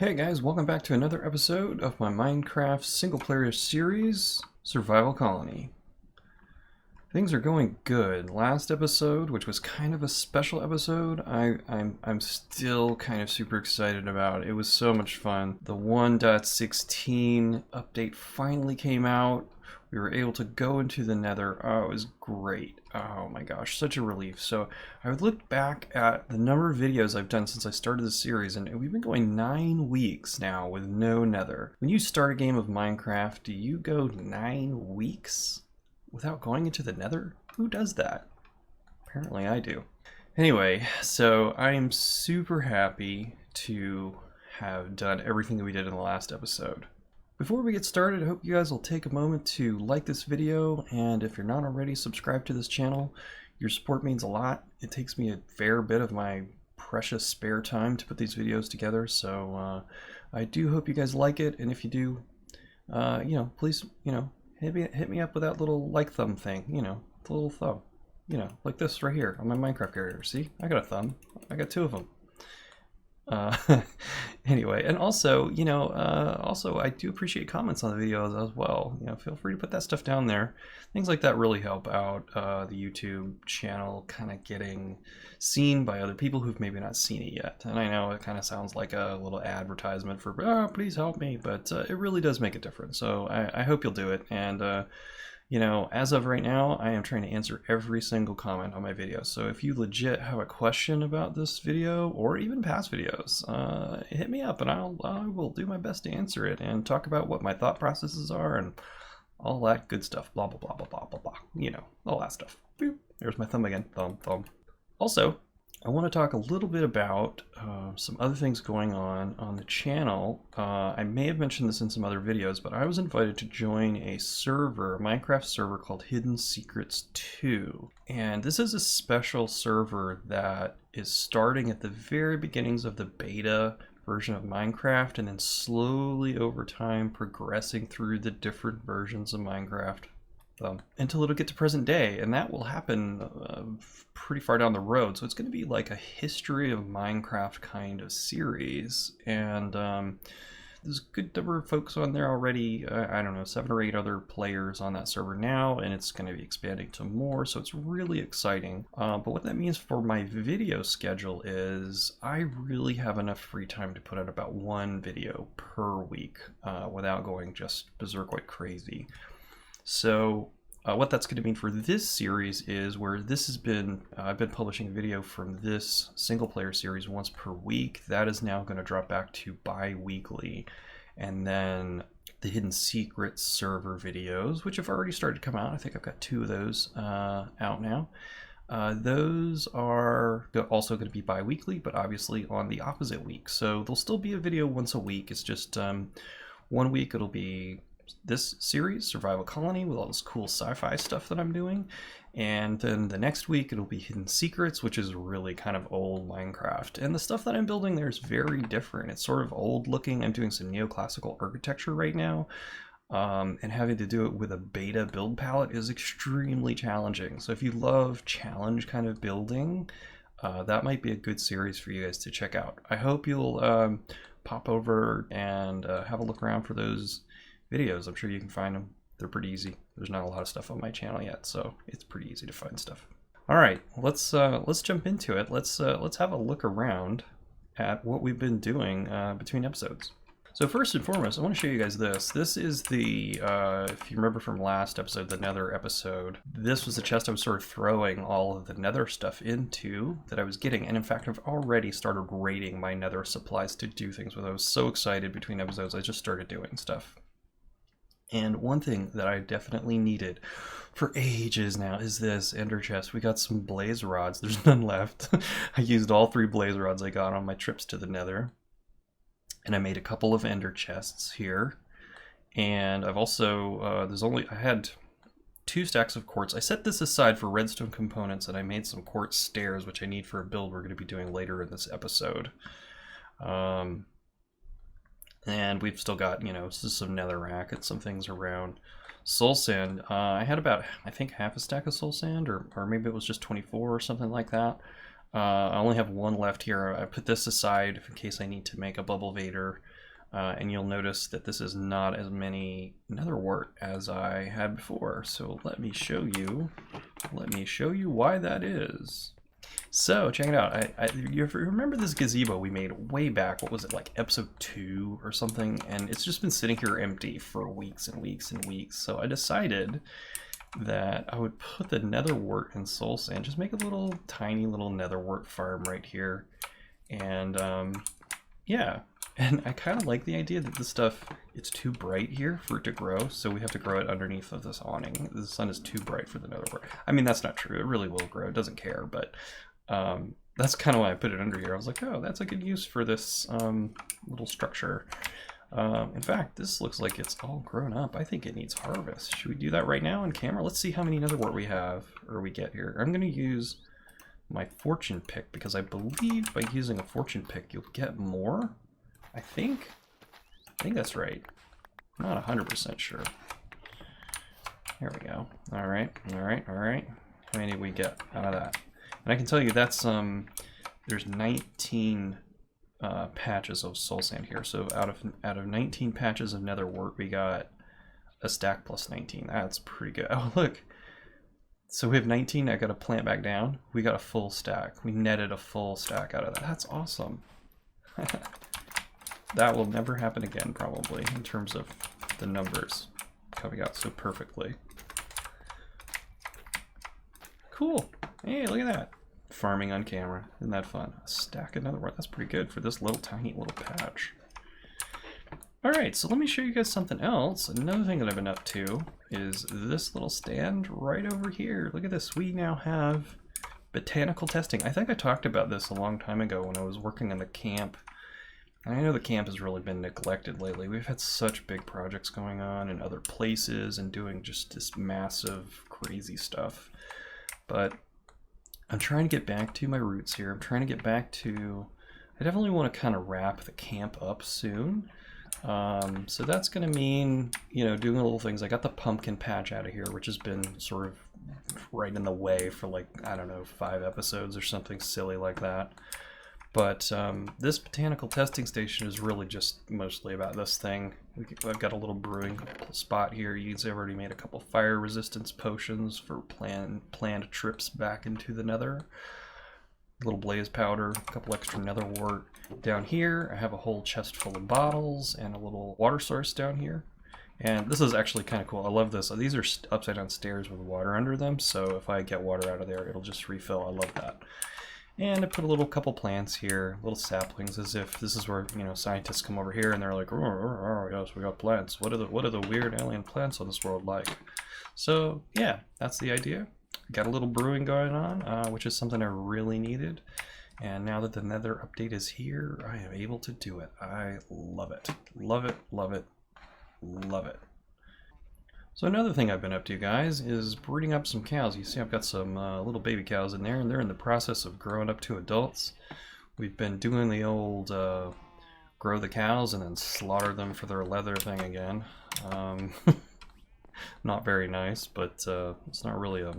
Hey guys, welcome back to another episode of my Minecraft single-player series, Survival Colony. Things are going good. Last episode, which was kind of a special episode, I'm still kind of super excited about. It was so much fun. The 1.16 update finally came out. We were able to go into the Nether. Oh, it was great. Oh my gosh, such a relief. So I looked back at the number of videos I've done since I started the series, and we've been going 9 weeks now with no Nether. When you start a game of Minecraft, do you go 9 weeks without going into the Nether? Who does that? Apparently I do. Anyway, so I am super happy to have done everything that we did in the last episode. Before we get started, I hope you guys will take a moment to like this video, and if you're not already, subscribe to this channel. Your support means a lot. It takes me a fair bit of my precious spare time to put these videos together, so I do hope you guys like it, and if you do, please, hit me up with that little like thumb thing, the little thumb, like this right here on my Minecraft character. See, I got a thumb. I got 2 of them. Anyway, and also, I do appreciate comments on the videos as well. Feel free to put that stuff down there. Things like that really help out the YouTube channel kind of getting seen by other people who've maybe not seen it yet. And I know it kind of sounds like a little advertisement for, oh, please help me, but it really does make a difference. So I hope you'll do it. And as of right now, I am trying to answer every single comment on my video. So if you legit have a question about this video or even past videos, hit me up and I will do my best to answer it and talk about what my thought processes are and all that good stuff. Blah, blah, blah, blah, blah, blah, blah. All that stuff. Boop. There's my thumb again. Thumb, thumb. Also, I want to talk a little bit about some other things going on the channel. I may have mentioned this in some other videos, but I was invited to join a server, a Minecraft server called Hidden Secrets 2. And this is a special server that is starting at the very beginnings of the beta version of Minecraft and then slowly over time progressing through the different versions of Minecraft. Until it'll get to present day, and that will happen pretty far down the road. So it's going to be like a history of Minecraft kind of series, and there's a good number of folks on there already. I don't know, 7 or 8 other players on that server now, and it's going to be expanding to more, so it's really exciting. But what that means for my video schedule is I really have enough free time to put out about 1 video per week without going just berserk like crazy. So what that's going to mean for this series is where this has been, I've been publishing video from this single player series once per week. That is now going to drop back to bi-weekly. And then the Hidden Secrets server videos, which have already started to come out. I think I've got 2 of those out now. Those are also going to be bi-weekly, but obviously on the opposite week. So there'll still be a video once a week. It's just 1 week it'll be this series, Survival Colony, with all this cool sci-fi stuff that I'm doing. And then the next week it'll be Hidden Secrets, which is really kind of old Minecraft. And the stuff that I'm building there is very different. It's sort of old looking. I'm doing some neoclassical architecture right now. And having to do it with a beta build palette is extremely challenging. So if you love challenge kind of building, that might be a good series for you guys to check out. I hope you'll pop over and have a look around for those videos. I'm sure you can find them. They're pretty easy. There's not a lot of stuff on my channel yet, so it's pretty easy to find stuff. All right, let's jump into it. Let's have a look around at what we've been doing between episodes. So first and foremost, I want to show you guys this. This is the, if you remember from last episode, the Nether episode, this was the chest I was sort of throwing all of the Nether stuff into that I was getting. And in fact, I've already started raiding my Nether supplies to do things with. I was so excited between episodes, I just started doing stuff. And one thing that I definitely needed for ages now is this ender chest. We got some blaze rods. There's none left. I used all 3 blaze rods I got on my trips to the Nether. And I made a couple of ender chests here. And I've also, I had 2 stacks of quartz. I set this aside for redstone components, and I made some quartz stairs, which I need for a build we're going to be doing later in this episode. And we've still got, some netherrack and some things around. Soul sand, I had about, I think, half a stack of soul sand, or maybe it was just 24 or something like that. I only have 1 left here. I put this aside in case I need to make a bubble vader And you'll notice that this is not as many nether wart as I had before. So let me show you why that is. So check it out. You remember this gazebo we made way back? What was it, like episode 2 or something? And it's just been sitting here empty for weeks and weeks and weeks. So I decided that I would put the nether wart in soul sand, just make a little tiny little nether wart farm right here. And yeah, and I kind of like the idea that this stuff, it's too bright here for it to grow, so we have to grow it underneath of this awning. The sun is too bright for the nether wart. I mean, that's not true. It really will grow. It doesn't care, but that's kind of why I put it under here. I was like, oh, that's a good use for this little structure. In fact, this looks like it's all grown up. I think it needs harvest. Should we do that right now on camera? Let's see how many nether wart we have, or we get here. I'm going to use my fortune pick, because I believe by using a fortune pick, you'll get more. I think that's right. I'm not 100% sure. There we go. All right. How many did we get out of that? And I can tell you that's there's 19 patches of soul sand here. So out of 19 patches of nether wart, we got a stack plus 19. That's pretty good. Oh, look. So we have 19. I got to plant back down. We got a full stack. We netted a full stack out of that. That's awesome. That will never happen again, probably, in terms of the numbers coming out so perfectly. Cool. Hey, look at that. Farming on camera. Isn't that fun? A stack of nether wart. That's pretty good for this little tiny little patch. Alright, so let me show you guys something else. Another thing that I've been up to is this little stand right over here. Look at this. We now have botanical testing. I think I talked about this a long time ago when I was working on the camp. I know the camp has really been neglected lately. We've had such big projects going on in other places and doing just this massive, crazy stuff. But I'm trying to get back to my roots here. I'm trying to get back to... I definitely want to kind of wrap the camp up soon. So that's going to mean, you know, doing little things. I got the pumpkin patch out of here, which has been sort of right in the way for like, I don't know, 5 episodes or something silly like that. But this botanical testing station is really just mostly about this thing. I've got a little brewing spot here. You can see I've already made a couple fire resistance potions for planned trips back into the nether. A little blaze powder, a couple extra nether wart. Down here, I have a whole chest full of bottles and a little water source down here. And this is actually kind of cool. I love this. These are upside down stairs with water under them, so if I get water out of there, it'll just refill. I love that. And I put a couple plants here, little saplings, as if this is where, you know, scientists come over here and they're like, oh yes, we got plants. What are the weird alien plants on this world like? So yeah, that's the idea. Got a little brewing going on, which is something I really needed. And now that the Nether update is here, I am able to do it. I love it. Love it, love it, love it. So another thing I've been up to, guys, is breeding up some cows. You see I've got some little baby cows in there, and they're in the process of growing up to adults. We've been doing the old grow the cows and then slaughter them for their leather thing again. Not very nice, but it's not really a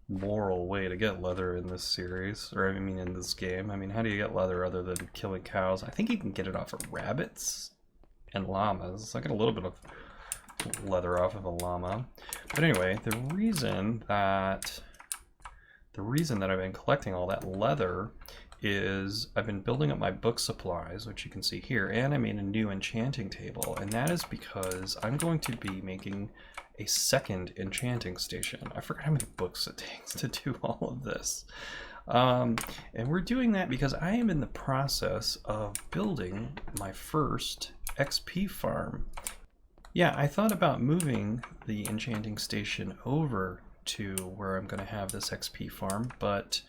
moral way to get leather in this series, or I mean in this game. I mean, how do you get leather other than killing cows? I think you can get it off of rabbits and llamas. I got a little bit of leather off of a llama. But anyway, the reason that I've been collecting all that leather is I've been building up my book supplies, which you can see here, and I made a new enchanting table, and that is because I'm going to be making a second enchanting station. I forgot how many books it takes to do all of this. And we're doing that because I am in the process of building my first XP farm. Yeah, I thought about moving the enchanting station over to where I'm going to have this XP farm, but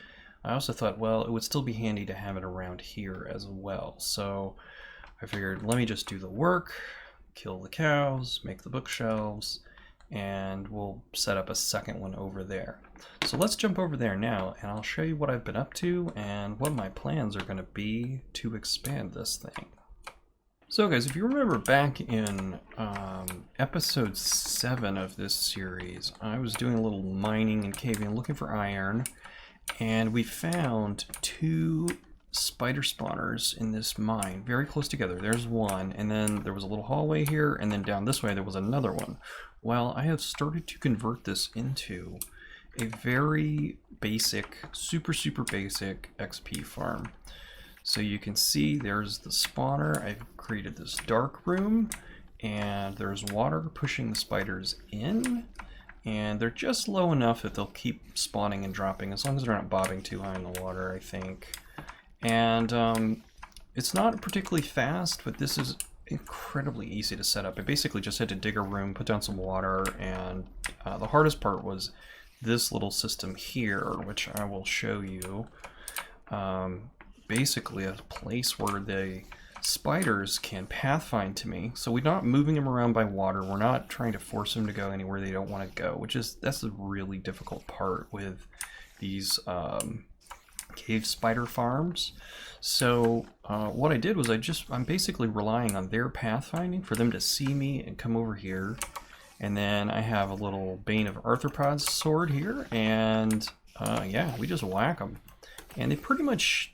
I also thought, well, it would still be handy to have it around here as well. So I figured, let me just do the work, kill the cows, make the bookshelves, and we'll set up a second one over there. So let's jump over there now, and I'll show you what I've been up to and what my plans are going to be to expand this thing. So guys, if you remember back in episode 7 of this series, I was doing a little mining and caving, looking for iron, and we found 2 spider spawners in this mine very close together. There's one, and then there was a little hallway here, and then down this way there was another one. Well, I have started to convert this into a very basic, super basic XP farm. So you can see there's the spawner. I've created this dark room, and there's water pushing the spiders in, and they're just low enough that they'll keep spawning and dropping as long as they're not bobbing too high in the water, I think. And it's not particularly fast, but this is incredibly easy to set up. I basically just had to dig a room, put down some water, and the hardest part was this little system here, which I will show you. Basically a place where the spiders can pathfind to me. So we're not moving them around by water. We're not trying to force them to go anywhere they don't want to go, that's the really difficult part with these cave spider farms. So what I did was I'm basically relying on their pathfinding for them to see me and come over here. And then I have a little Bane of Arthropods sword here, and yeah, we just whack them. And they pretty much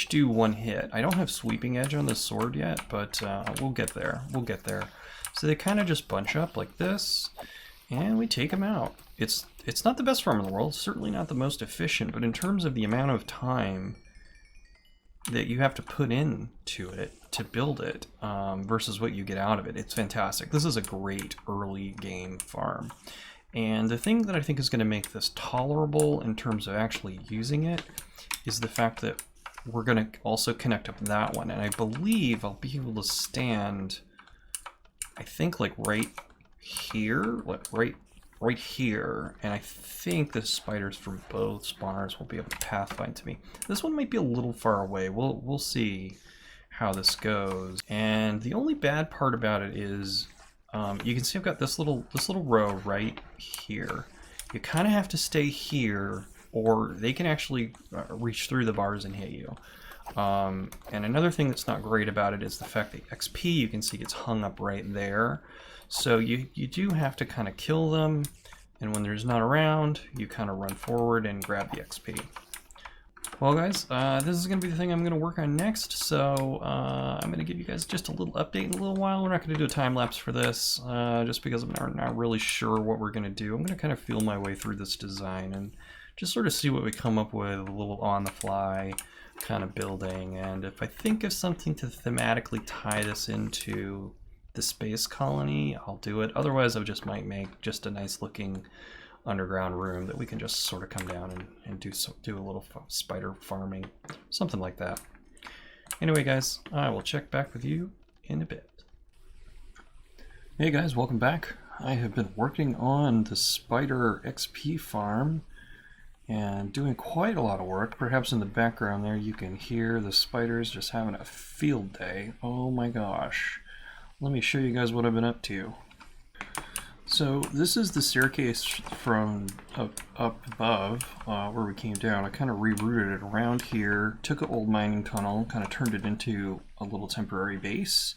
do one hit. I don't have sweeping edge on this sword yet, but we'll get there. We'll get there. So they kind of just bunch up like this, and we take them out. It's not the best farm in the world, certainly not the most efficient, but in terms of the amount of time that you have to put into it to build it versus what you get out of it, it's fantastic. This is a great early game farm. And the thing that I think is going to make this tolerable in terms of actually using it is the fact that we're going to also connect up that one. And I believe I'll be able to stand, I think, like right here, like right here. And I think the spiders from both spawners will be able to pathfind to me. This one might be a little far away. We'll see how this goes. And the only bad part about it is you can see I've got this little row right here. You kind of have to stay here, or they can actually reach through the bars and hit you. And another thing that's not great about it is the fact that XP, you can see, gets hung up right there. So you do have to kind of kill them, and when there's not around, you kind of run forward and grab the XP. Well guys, this is going to be the thing I'm going to work on next, so I'm going to give you guys just a little update in a little while. We're not going to do a time lapse for this, just because I'm not really sure what we're going to do. I'm going to kind of feel my way through this design and just sort of see what we come up with, a little on-the-fly kind of building. And if I think of something to thematically tie this into the space colony, I'll do it. Otherwise, I just might make just a nice-looking underground room that we can just sort of come down and do a little spider farming, something like that. Anyway guys, I will check back with you in a bit. Hey guys, welcome back. I have been working on the spider XP farm and doing quite a lot of work. Perhaps in the background there you can hear the spiders just having a field day. Oh my gosh. Let me show you guys what I've been up to. So this is the staircase from up above where we came down. I kind of rerouted it around here, took an old mining tunnel, kind of turned it into a little temporary base,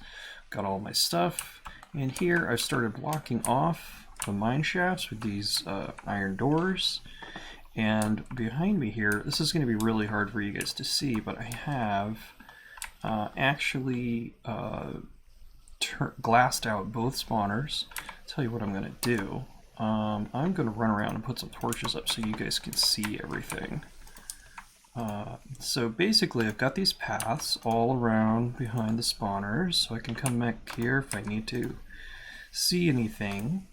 got all my stuff. And here I started blocking off the mine shafts with these iron doors. And behind me here, this is going to be really hard for you guys to see, but I have actually glassed out both spawners. Tell you what I'm going to do. I'm going to run around and put some torches up so you guys can see everything. So basically I've got these paths all around behind the spawners, so I can come back here if I need to see anything.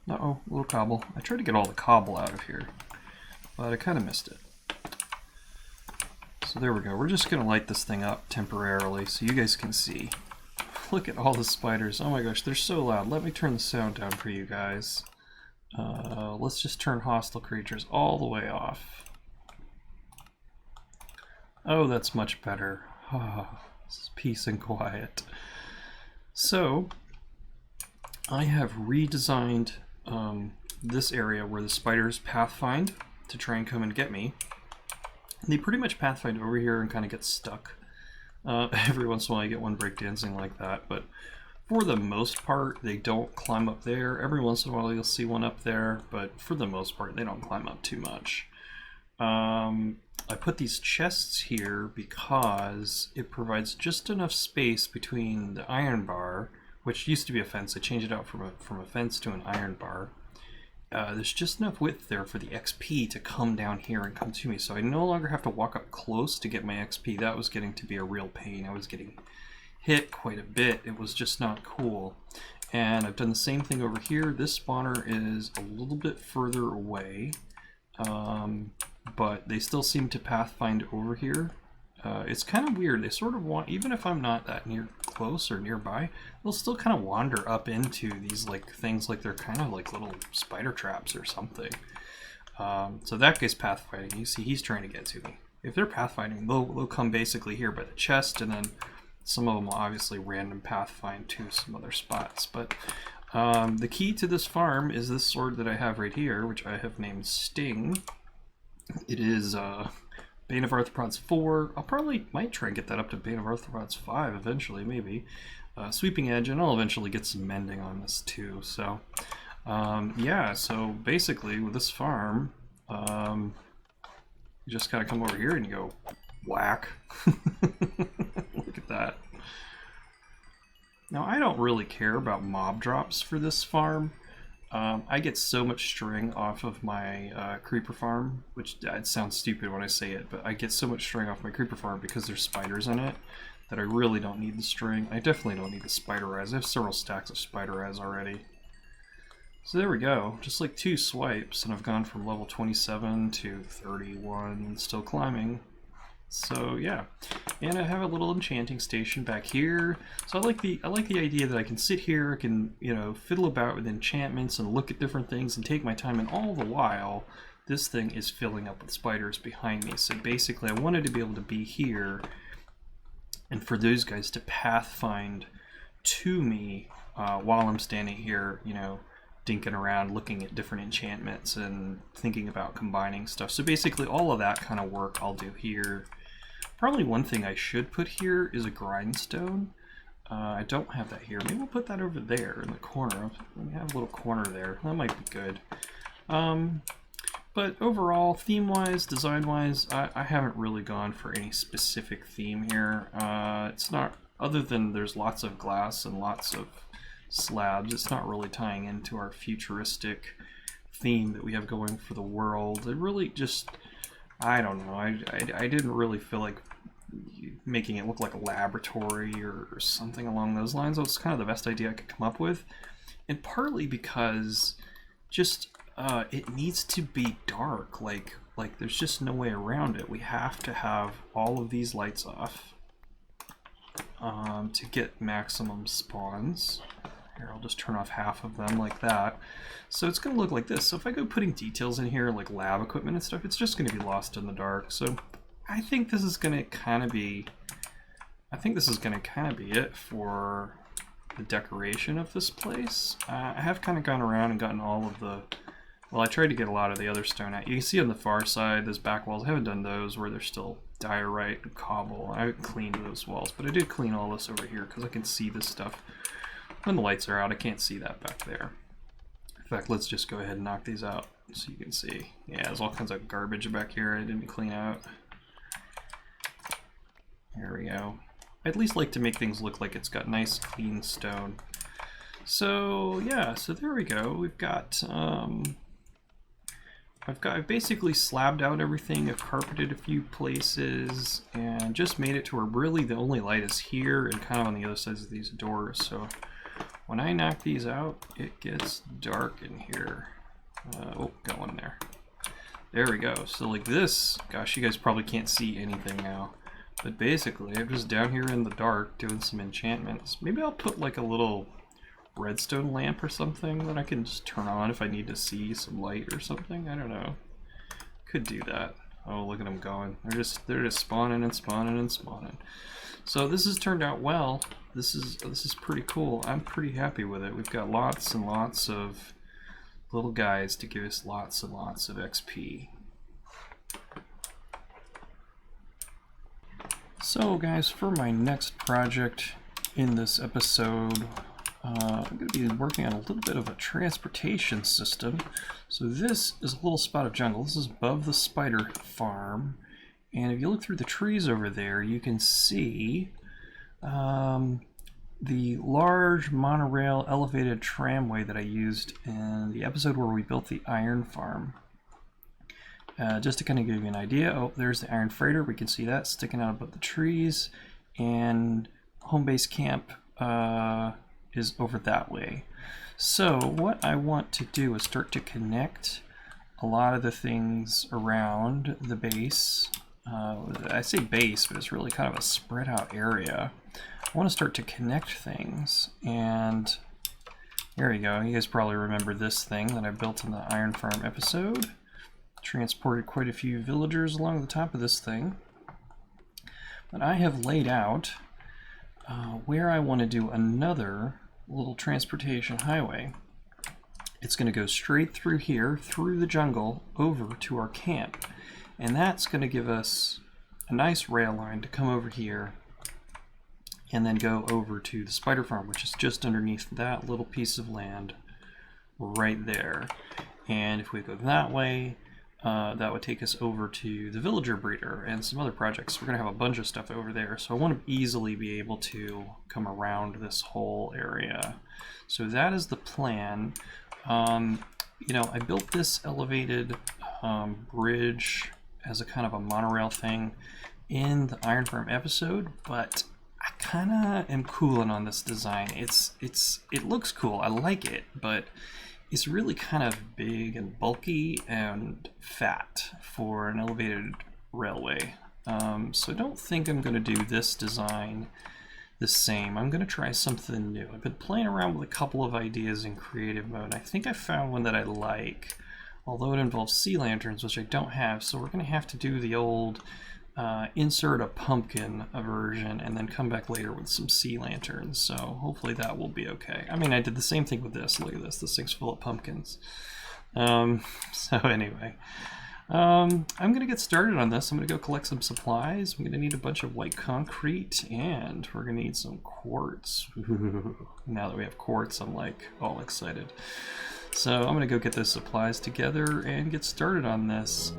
Uh-oh, a little cobble. I tried to get all the cobble out of here, but I kind of missed it. So there we go. We're just going to light this thing up temporarily so you guys can see. Look at all the spiders. Oh my gosh, they're so loud. Let me turn the sound down for you guys. Let's just turn hostile creatures all the way off. Oh, that's much better. Oh, this is peace and quiet. So, I have redesigned this area where the spiders pathfind to try and come and get me. They pretty much pathfind over here and kind of get stuck. Every once in a while I get one breakdancing like that, but for the most part they don't climb up there. Every once in a while you'll see one up there, but for the most part they don't climb up too much. I put these chests here because it provides just enough space between the iron bar, which used to be a fence. I changed it out from a fence to an iron bar. There's just enough width there for the XP to come down here and come to me, so I no longer have to walk up close to get my XP. That was getting to be a real pain. I was getting hit quite a bit. It was just not cool. And I've done the same thing over here. This spawner is a little bit further away, but they still seem to pathfind over here. It's kind of weird. They sort of want, even if I'm not that close or nearby, they'll still kind of wander up into these like things like they're kind of like little spider traps or something. So that guy's pathfinding. You see, he's trying to get to me. If they're pathfinding, they'll come basically here by the chest, and then some of them will obviously random pathfind to some other spots. But the key to this farm is this sword that I have right here, which I have named Sting. It is Bane of Arthropods 4. I might try and get that up to Bane of Arthropods 5 eventually, maybe. Sweeping Edge, and I'll eventually get some mending on this too. So, yeah, so basically with this farm, you just gotta come over here and you go whack. Look at that. Now, I don't really care about mob drops for this farm. I get so much string off of my creeper farm, which it sounds stupid when I say it, but I get so much string off my creeper farm because there's spiders in it that I really don't need the string. I definitely don't need the spider eyes. I have several stacks of spider eyes already. So there we go, just like 2 swipes, and I've gone from level 27 to 31, still climbing. So yeah, and I have a little enchanting station back here. So I like the idea that I can sit here, I can, you know, fiddle about with enchantments and look at different things and take my time, and all the while this thing is filling up with spiders behind me. So basically I wanted to be able to be here and for those guys to pathfind to me while I'm standing here, you know, dinking around looking at different enchantments and thinking about combining stuff. So basically all of that kind of work I'll do here. Probably one thing I should put here is a grindstone. I don't have that here. Maybe we'll put that over there in the corner. We have a little corner there. That might be good. But overall, theme-wise, design-wise, I haven't really gone for any specific theme here. It's not, other than there's lots of glass and lots of slabs, it's not really tying into our futuristic theme that we have going for the world. It really just, I don't know, I didn't really feel like making it look like a laboratory or something along those lines. That was kind of the best idea I could come up with. And partly because just it needs to be dark, like there's just no way around it. We have to have all of these lights off to get maximum spawns. Here, I'll just turn off half of them like that. So it's going to look like this. So if I go putting details in here, like lab equipment and stuff, it's just going to be lost in the dark. So I think this is going to kind of be, it for the decoration of this place. I have kind of gone around and gotten all of the, well, I tried to get a lot of the other stone out. You can see on the far side, those back walls, I haven't done those where there's still diorite and cobble. I haven't cleaned those walls, but I did clean all this over here because I can see this stuff. When the lights are out, I can't see that back there. In fact, let's just go ahead and knock these out so you can see. Yeah, there's all kinds of garbage back here I didn't clean out. There we go. I at least like to make things look like it's got nice, clean stone. So yeah, so there we go. We've got I've basically slabbed out everything. I've carpeted a few places and just made it to where really the only light is here and kind of on the other sides of these doors. So when I knock these out, it gets dark in here. Oh, got one there. There we go. So like this, gosh, you guys probably can't see anything now. But basically, I'm just down here in the dark doing some enchantments. Maybe I'll put like a little redstone lamp or something that I can just turn on if I need to see some light or something. I don't know. Could do that. Oh, look at them going. They're just spawning and spawning and spawning. So this has turned out well. This is pretty cool. I'm pretty happy with it. We've got lots and lots of little guys to give us lots and lots of XP. So guys, for my next project in this episode, I'm going to be working on a little bit of a transportation system. So this is a little spot of jungle. This is above the spider farm. And if you look through the trees over there, you can see the large monorail elevated tramway that I used in the episode where we built the iron farm. Just to kind of give you an idea, oh, there's the iron freighter. We can see that sticking out above the trees. And home base camp is over that way. So what I want to do is start to connect a lot of the things around the base. I say base, but it's really kind of a spread out area. I want to start to connect things, and here we go. You guys probably remember this thing that I built in the Iron Farm episode. Transported quite a few villagers along the top of this thing. But I have laid out where I want to do another little transportation highway. It's going to go straight through here, through the jungle, over to our camp. And that's going to give us a nice rail line to come over here and then go over to the spider farm, which is just underneath that little piece of land right there. And if we go that way, that would take us over to the villager breeder and some other projects. We're going to have a bunch of stuff over there, so I want to easily be able to come around this whole area. So that is the plan. You know, I built this elevated bridge as a kind of a monorail thing in the Iron Farm episode, but I kind of am cooling on this design. It looks cool. I like it, but it's really kind of big and bulky and fat for an elevated railway. So I don't think I'm going to do this design the same. I'm going to try something new. I've been playing around with a couple of ideas in creative mode. I think I found one that I like, although it involves sea lanterns, which I don't have. So we're going to have to do the old insert a pumpkin version and then come back later with some sea lanterns. So hopefully that will be okay. I mean, I did the same thing with this. Look at this. This thing's full of pumpkins. So anyway, I'm going to get started on this. I'm going to go collect some supplies. I'm going to need a bunch of white concrete, and we're going to need some quartz. Now that we have quartz, I'm like all excited. So I'm going to go get those supplies together and get started on this.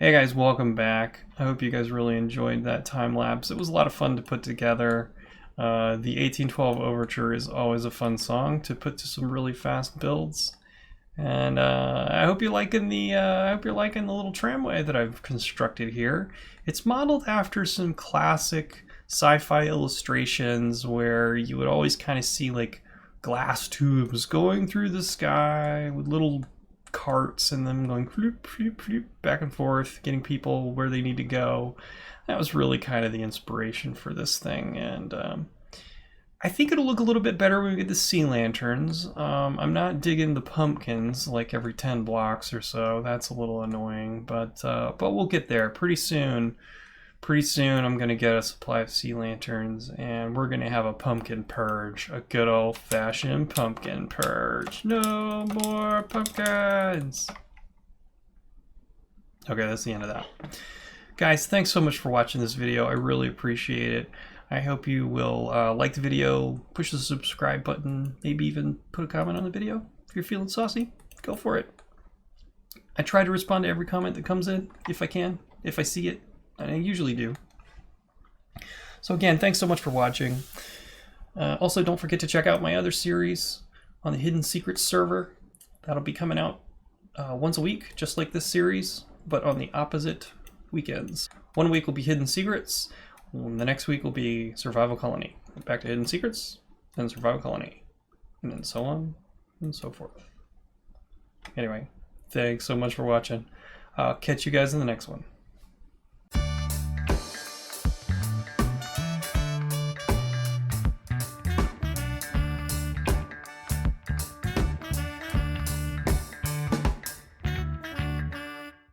Hey guys, welcome back. I hope you guys really enjoyed that time lapse. It was a lot of fun to put together. The 1812 Overture is always a fun song to put to some really fast builds. And I hope you're liking the little tramway that I've constructed here. It's modeled after some classic sci-fi illustrations where you would always kind of see like glass tubes going through the sky with little carts and them going floop, floop, floop, back and forth, getting people where they need to go. That was really kind of the inspiration for this thing, and I think it'll look a little bit better when we get the sea lanterns. I'm not digging the pumpkins like every 10 blocks or so. That's a little annoying, but we'll get there pretty soon. Pretty soon I'm going to get a supply of sea lanterns, and we're going to have a pumpkin purge. A good old-fashioned pumpkin purge. No more pumpkins! Okay, that's the end of that. Guys, thanks so much for watching this video. I really appreciate it. I hope you will like the video, push the subscribe button, maybe even put a comment on the video. If you're feeling saucy, go for it. I try to respond to every comment that comes in, if I can, if I see it, and I usually do. So again, thanks so much for watching. Also, don't forget to check out my other series on the Hidden Secrets server. That'll be coming out once a week, just like this series, but on the opposite weekends. One week will be Hidden Secrets, the next week will be Survival Colony. Back to Hidden Secrets, then Survival Colony, and then so on and so forth. Anyway, thanks so much for watching. I'll catch you guys in the next one.